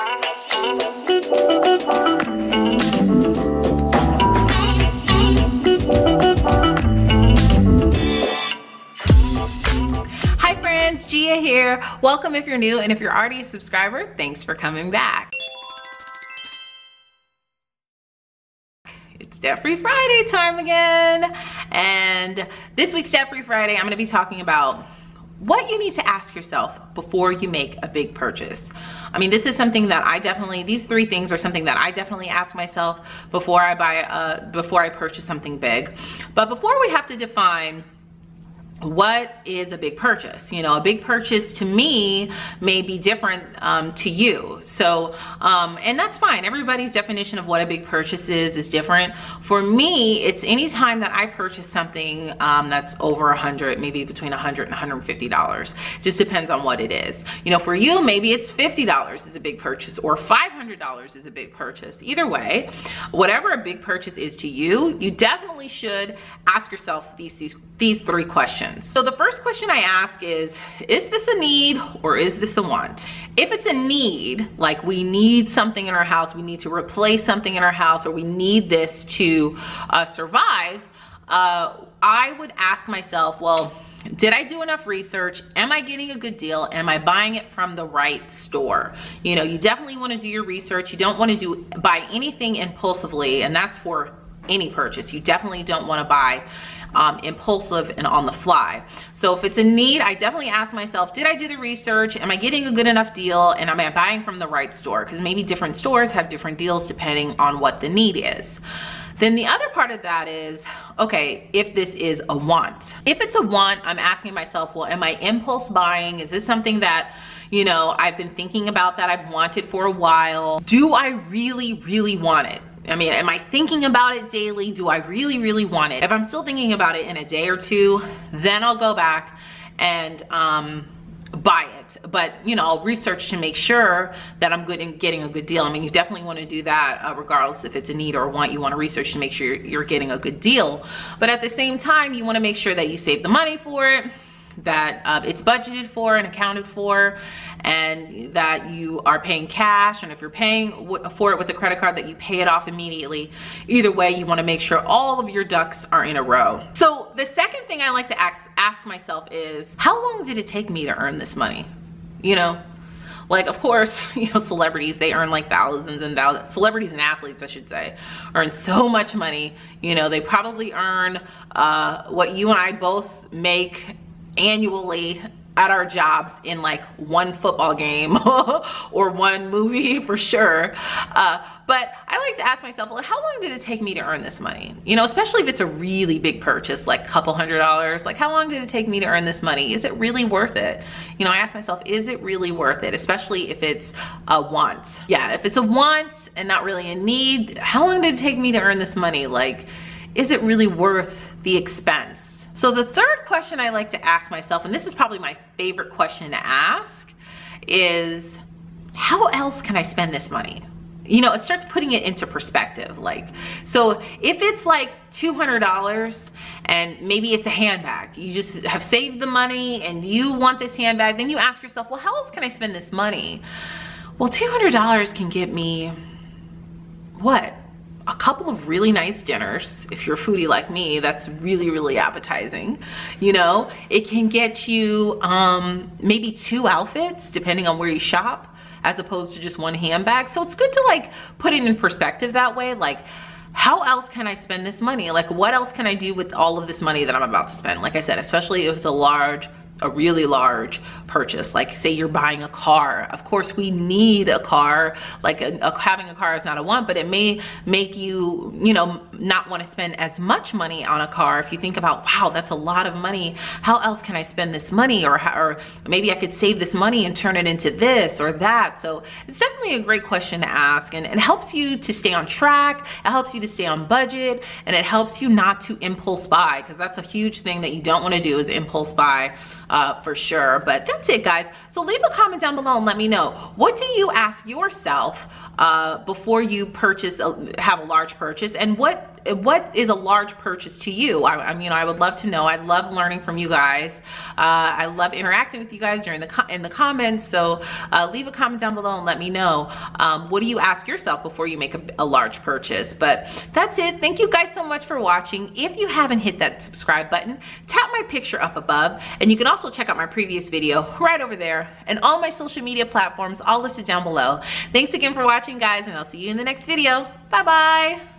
Hi friends, Gia here. Welcome if you're new, and if you're already a subscriber, thanks for coming back. It's Debt Free Friday time again. And this week's Debt Free Friday, I'm gonna be talking about what you need to ask yourself before you make a big purchase. I mean, this is something that these three things are something that I definitely ask myself before I purchase something big. But before we have to define what is a big purchase. You know, a big purchase to me may be different to you. So, and that's fine. Everybody's definition of what a big purchase is different. For me, it's any time that I purchase something that's over 100, maybe between $100 and $150. Just depends on what it is. You know, for you, maybe it's $50 is a big purchase, or $500 is a big purchase. Either way, whatever a big purchase is to you, you definitely should ask yourself these three questions. So the first question I ask is this a need or is this a want? If it's a need, like we need something in our house, we need to replace something in our house, or we need this to survive, I would ask myself, well, did I do enough research? Am I getting a good deal? Am I buying it from the right store? You know, you definitely want to do your research. You don't want to buy anything impulsively, and that's for any purchase. You definitely don't want to buy impulsive and on the fly. So if it's a need, I definitely ask myself, did I do the research? Am I getting a good enough deal? And am I buying from the right store? Because maybe different stores have different deals depending on what the need is. Then the other part of that is, okay, if this is a want. If it's a want, I'm asking myself, well, am I impulse buying? Is this something that, you know, I've been thinking about, that I've wanted for a while? Do I really, really want it? I mean, am I thinking about it daily? Do I really, really want it? If I'm still thinking about it in a day or two, then I'll go back and buy it. But, you know, I'll research to make sure that I'm good and getting a good deal. I mean, you definitely want to do that regardless if it's a need or a want. You want to research to make sure you're getting a good deal. But at the same time, you want to make sure that you save the money for it, that it's budgeted for and accounted for, and that you are paying cash. And if you're paying for it with a credit card, that you pay it off immediately. Either way, you want to make sure all of your ducks are in a row. So the second thing I like to ask myself is, how long did it take me to earn this money? You know, like, of course, you know, celebrities, they earn like thousands and thousands. Celebrities and athletes, I should say, earn so much money. You know, they probably earn what you and I both make annually at our jobs in like one football game or one movie for sure. But I like to ask myself, well, how long did it take me to earn this money? You know, especially if it's a really big purchase, like a couple $100s, like how long did it take me to earn this money? Is it really worth it? You know, I ask myself, is it really worth it? Especially if it's a want. Yeah, if it's a want and not really a need, how long did it take me to earn this money? Like, is it really worth the expense? So the third question I like to ask myself, and this is probably my favorite question to ask, is how else can I spend this money? You know, it starts putting it into perspective. Like, so if it's like $200 and maybe it's a handbag, you just have saved the money and you want this handbag, then you ask yourself, well, how else can I spend this money? Well, $200 can get me what? A couple of really nice dinners. If you're a foodie like me, that's really, really appetizing. You know, it can get you maybe 2 outfits depending on where you shop, as opposed to just one handbag. So it's good to like put it in perspective that way. Like, how else can I spend this money? Like, what else can I do with all of this money that I'm about to spend? Like I said, especially if it's a really large purchase, like say you're buying a car. Of course we need a car, like having a car is not a want, but it may make you, you know, not want to spend as much money on a car. If you think about, wow, that's a lot of money, how else can I spend this money? Or maybe I could save this money and turn it into this or that. So it's definitely a great question to ask, and it helps you to stay on track, it helps you to stay on budget, and it helps you not to impulse buy, because that's a huge thing that you don't want to do, is impulse buy. For sure. But that's it, guys. So leave a comment down below and let me know, what do you ask yourself before you have a large purchase, and what what is a large purchase to you? I mean, I would love to know. I love learning from you guys. I love interacting with you guys during in the comments. So leave a comment down below and let me know. What do you ask yourself before you make a large purchase? But that's it. Thank you guys so much for watching. If you haven't hit that subscribe button, tap my picture up above, and you can also check out my previous video right over there, and all my social media platforms all listed down below. Thanks again for watching, guys, and I'll see you in the next video. Bye bye.